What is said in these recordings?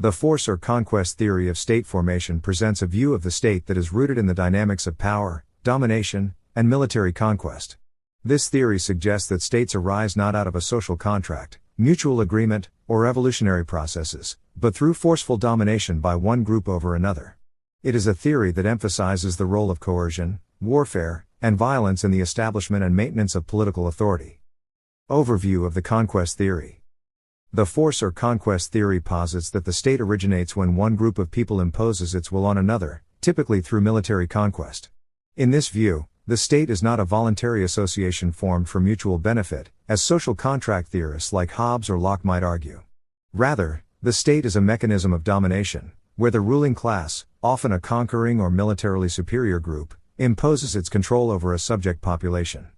The force or conquest theory of state formation presents a view of the state that is rooted in the dynamics of power, domination, and military conquest. This theory suggests that states arise not out of a social contract, mutual agreement, or evolutionary processes, but through forceful domination by one group over another. It is a theory that emphasizes the role of coercion, warfare, and violence in the establishment and maintenance of political authority. Overview of the conquest theory. The force or conquest theory posits that the state originates when one group of people imposes its will on another, typically through military conquest. In this view, the state is not a voluntary association formed for mutual benefit, as social contract theorists like Hobbes or Locke might argue. Rather, the state is a mechanism of domination, where the ruling class, often a conquering or militarily superior group, imposes its control over a subject population.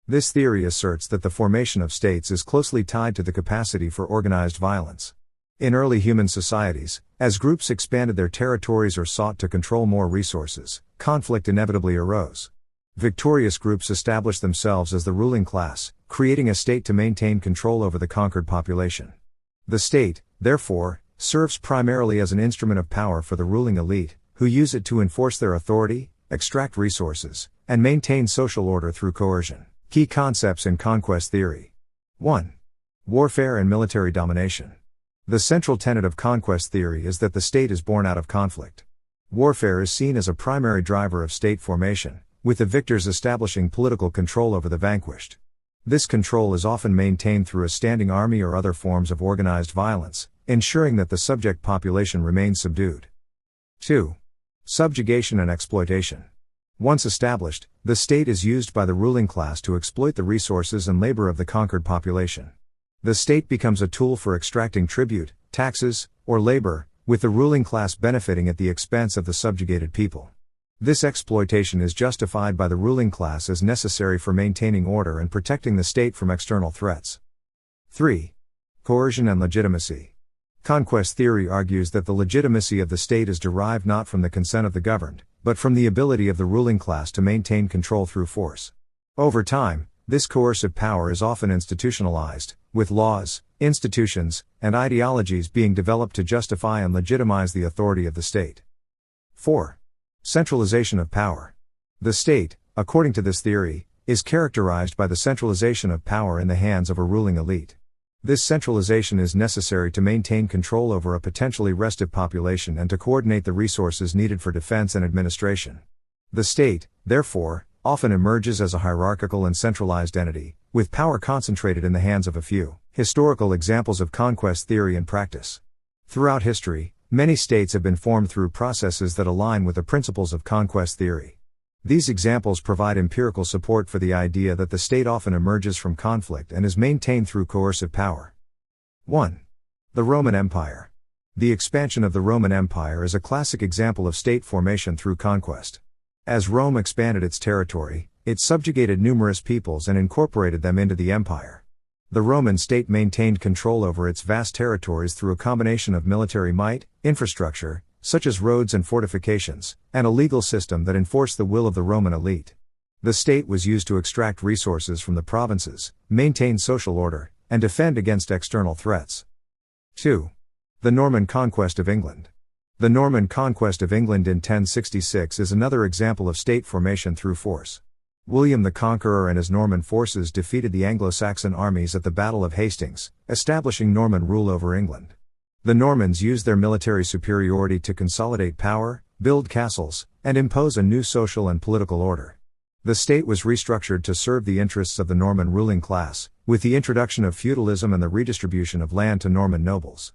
This theory asserts that the formation of states is closely tied to the capacity for organized violence. In early human societies, as groups expanded their territories or sought to control more resources, conflict inevitably arose. Victorious groups established themselves as the ruling class, creating a state to maintain control over the conquered population. The state, therefore, serves primarily as an instrument of power for the ruling elite, who use it to enforce their authority, extract resources, and maintain social order through coercion. Key concepts in conquest theory. 1. Warfare and military domination. The central tenet of conquest theory is that the state is born out of conflict. Warfare is seen as a primary driver of state formation, with the victors establishing political control over the vanquished. This control is often maintained through a standing army or other forms of organized violence, ensuring that the subject population remains subdued. 2. Subjugation and exploitation. Once established, the state is used by the ruling class to exploit the resources and labor of the conquered population. The state becomes a tool for extracting tribute, taxes, or labor, with the ruling class benefiting at the expense of the subjugated people. This exploitation is justified by the ruling class as necessary for maintaining order and protecting the state from external threats. 3. Coercion and legitimacy. Conquest theory argues that the legitimacy of the state is derived not from the consent of the governed, but from the ability of the ruling class to maintain control through force. Over time, this coercive power is often institutionalized, with laws, institutions, and ideologies being developed to justify and legitimize the authority of the state. 4. Centralization of power. The state, according to this theory, is characterized by the centralization of power in the hands of a ruling elite. This centralization is necessary to maintain control over a potentially restive population and to coordinate the resources needed for defense and administration. The state, therefore, often emerges as a hierarchical and centralized entity, with power concentrated in the hands of a few. Historical examples of conquest theory in practice. Throughout history, many states have been formed through processes that align with the principles of conquest theory. These examples provide empirical support for the idea that the state often emerges from conflict and is maintained through coercive power. 1. The Roman Empire. The expansion of the Roman Empire is a classic example of state formation through conquest. As Rome expanded its territory, it subjugated numerous peoples and incorporated them into the empire. The Roman state maintained control over its vast territories through a combination of military might, infrastructure, such as roads and fortifications, and a legal system that enforced the will of the Roman elite. The state was used to extract resources from the provinces, maintain social order, and defend against external threats. 2. The Norman Conquest of England. The Norman Conquest of England in 1066 is another example of state formation through force. William the Conqueror and his Norman forces defeated the Anglo-Saxon armies at the Battle of Hastings, establishing Norman rule over England. The Normans used their military superiority to consolidate power, build castles, and impose a new social and political order. The state was restructured to serve the interests of the Norman ruling class, with the introduction of feudalism and the redistribution of land to Norman nobles.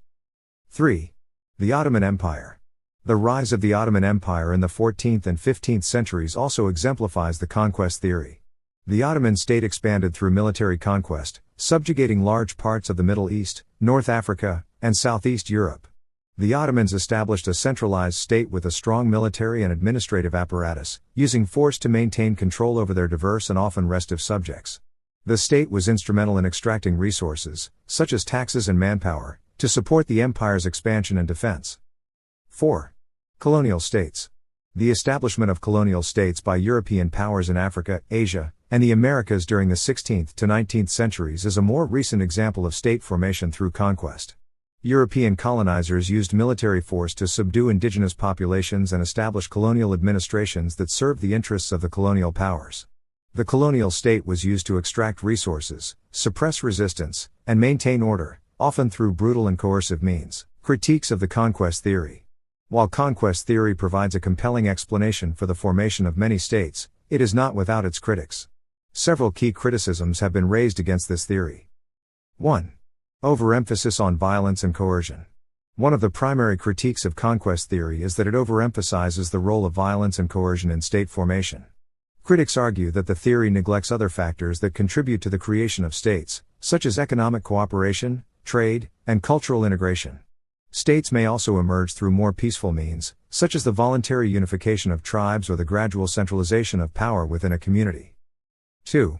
3. The Ottoman Empire. The rise of the Ottoman Empire in the 14th and 15th centuries also exemplifies the conquest theory. The Ottoman state expanded through military conquest, subjugating large parts of the Middle East, North Africa, and Southeast Europe. The Ottomans established a centralized state with a strong military and administrative apparatus, using force to maintain control over their diverse and often restive subjects. The state was instrumental in extracting resources, such as taxes and manpower, to support the empire's expansion and defense. 4. Colonial states. The establishment of colonial states by European powers in Africa, Asia, and the Americas during the 16th to 19th centuries is a more recent example of state formation through conquest. European colonizers used military force to subdue indigenous populations and establish colonial administrations that served the interests of the colonial powers. The colonial state was used to extract resources, suppress resistance, and maintain order, often through brutal and coercive means. Critiques of the conquest theory. While conquest theory provides a compelling explanation for the formation of many states, it is not without its critics. Several key criticisms have been raised against this theory. 1. Overemphasis on violence and coercion. One of the primary critiques of conquest theory is that it overemphasizes the role of violence and coercion in state formation. Critics argue that the theory neglects other factors that contribute to the creation of states, such as economic cooperation, trade, and cultural integration. States may also emerge through more peaceful means, such as the voluntary unification of tribes or the gradual centralization of power within a community. 2.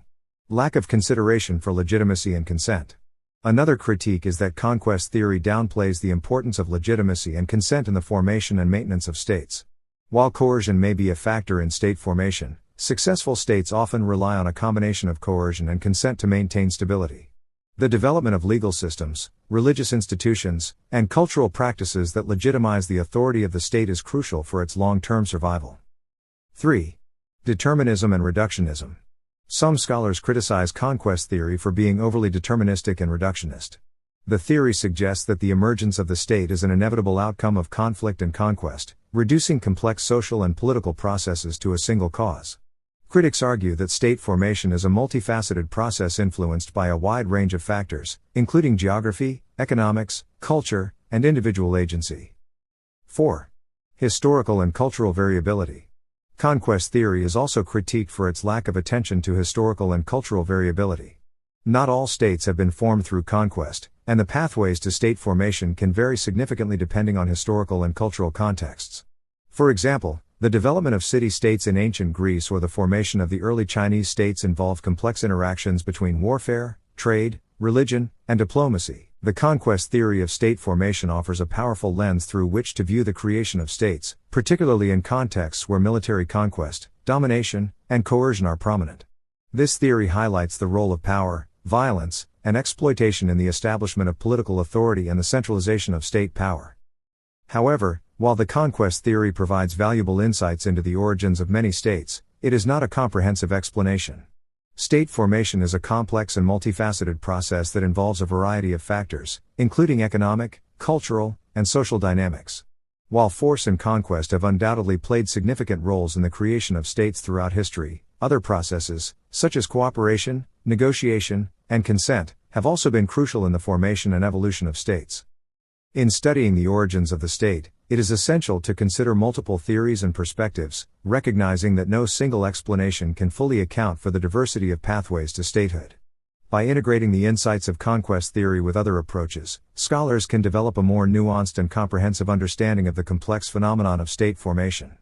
Lack of consideration for legitimacy and consent. Another critique is that conquest theory downplays the importance of legitimacy and consent in the formation and maintenance of states. While coercion may be a factor in state formation, successful states often rely on a combination of coercion and consent to maintain stability. The development of legal systems, religious institutions, and cultural practices that legitimize the authority of the state is crucial for its long-term survival. 3. Determinism and reductionism. Some scholars criticize conquest theory for being overly deterministic and reductionist. The theory suggests that the emergence of the state is an inevitable outcome of conflict and conquest, reducing complex social and political processes to a single cause. Critics argue that state formation is a multifaceted process influenced by a wide range of factors, including geography, economics, culture, and individual agency. 4. Historical and cultural variability. Conquest theory is also critiqued for its lack of attention to historical and cultural variability. Not all states have been formed through conquest, and the pathways to state formation can vary significantly depending on historical and cultural contexts. For example, the development of city-states in ancient Greece or the formation of the early Chinese states involved complex interactions between warfare, trade, religion, and diplomacy. The conquest theory of state formation offers a powerful lens through which to view the creation of states, particularly in contexts where military conquest, domination, and coercion are prominent. This theory highlights the role of power, violence, and exploitation in the establishment of political authority and the centralization of state power. However, while the conquest theory provides valuable insights into the origins of many states, it is not a comprehensive explanation. State formation is a complex and multifaceted process that involves a variety of factors, including economic, cultural, and social dynamics. While force and conquest have undoubtedly played significant roles in the creation of states throughout history, other processes, such as cooperation, negotiation, and consent, have also been crucial in the formation and evolution of states. In studying the origins of the state, it is essential to consider multiple theories and perspectives, recognizing that no single explanation can fully account for the diversity of pathways to statehood. By integrating the insights of conquest theory with other approaches, scholars can develop a more nuanced and comprehensive understanding of the complex phenomenon of state formation.